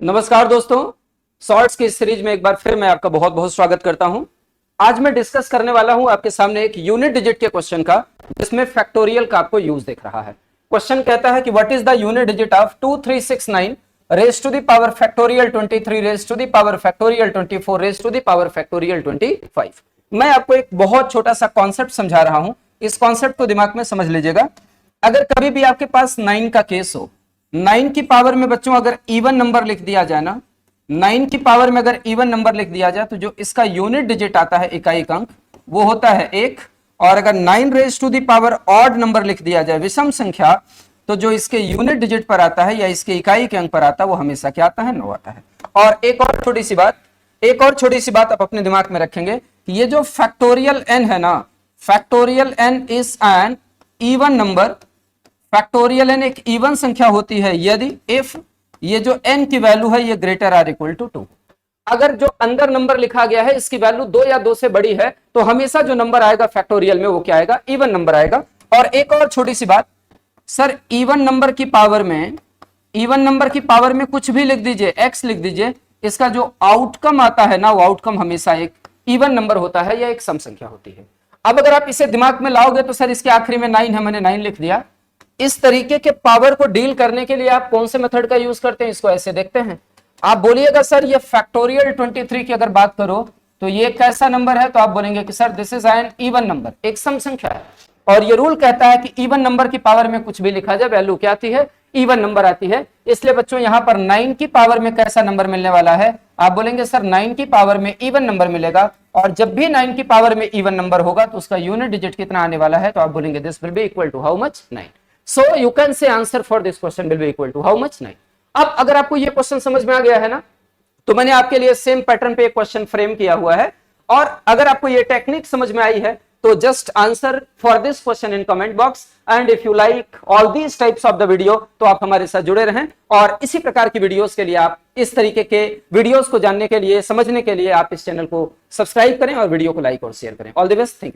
नमस्कार दोस्तों, शॉर्ट्स की इस सीरीज में एक बार फिर मैं आपका बहुत बहुत स्वागत करता हूं। आज मैं डिस्कस करने वाला हूं आपके सामने एक यूनिट डिजिट के क्वेश्चन का, जिसमें फैक्टोरियल का आपको यूज दिख रहा है। क्वेश्चन कहता है कि what is the unit digit of 2369 raise to the power factorial 23 raise to the power factorial 24 raise to the power factorial 25। मैं आपको एक बहुत छोटा सा कॉन्सेप्ट समझा रहा हूं, इस कॉन्सेप्ट को दिमाग में समझ लीजिएगा। अगर कभी भी आपके पास 9 का केस हो, 9 की पावर में बच्चों अगर इवन नंबर लिख दिया जाए ना, 9 की पावर में अगर इवन नंबर लिख दिया जाए तो जो इसका यूनिट डिजिट आता है, इकाई अंक, वो होता है 1। और अगर 9 raise to the power odd number लिख दिया जाए, विषम संख्या, तो जो इसके यूनिट डिजिट पर आता है या इसके इकाई के अंक पर आता है, वो हमेशा क्या आता है? 9 आता है। और एक और छोटी सी बात आप अपने दिमाग में रखेंगे कि ये जो फैक्टोरियल एन है ना, factorial N is N even number. Factorial N एक इवन संख्या होती है यदि इफ ये जो n की वैल्यू है ये ग्रेटर आर इक्वल टू 2। अगर जो अंदर नंबर लिखा गया है इसकी वैल्यू 2 या 2 से बड़ी है तो हमेशा जो नंबर आएगा फैक्टोरियल में वो क्या आएगा? इवन नंबर आएगा। और एक और छोटी सी बात, सर इवन नंबर की पावर में कुछ भी लिख दीजिए, x लिख दीजिए, इसका जो आउटकम आता है ना, वो आउटकम हमेशा एक इवन नंबर होता है या एक सम संख्या होती है। अब अगर आप इसे दिमाग में लाओगे तो सर इसके आखिरी में 9 है, मैंने 9 लिख दिया। इस तरीके के पावर को डील करने के लिए आप कौन से मेथड का यूज करते हैं, इसको ऐसे देखते हैं। आप बोलिएगा सर ये फैक्टोरियल 23 की अगर बात करो तो ये कैसा नंबर है, तो आप बोलेंगे कि sir this is N even number, एक सम संख्या है। और ये रूल कहता है कि इवन नंबर की पावर में कुछ भी लिखा जाए, वैल्यू क्या आती है? इवन नंबर आती है। इसलिए बच्चों यहां पर 9 की पावर में कैसा नंबर मिलने वाला है? आप बोलेंगे सर 9 की पावर में इवन नंबर मिलेगा। और जब भी 9 की पावर में इवन नंबर होगा तो उसका यूनिट डिजिट कितना आने वाला है? तो आप बोलेंगे this will be equal to how much? 9। So you can say answer for this question will be equal to how much? 9। अब अगर आपको ये क्वेश्चन समझ में आ गया है ना, तो मैंने आपके लिए सेम पैटर्न पे एक क्वेश्चन फ्रेम किया हुआ है। और अगर आपको ये टेक्निक समझ में आई है तो just answer for this question in comment box. And if you like all these types of the video तो आप हमारे साथ जुड़े रहें। और इसी प्रकार की वीडियोस के लिए, आप इस तरीके के वीडियोस को जानने के लिए, समझने के लिए आप इस चैनल को सब्सक्राइब करें और वीडियो को लाइक और शेयर करें। All the best, thank you.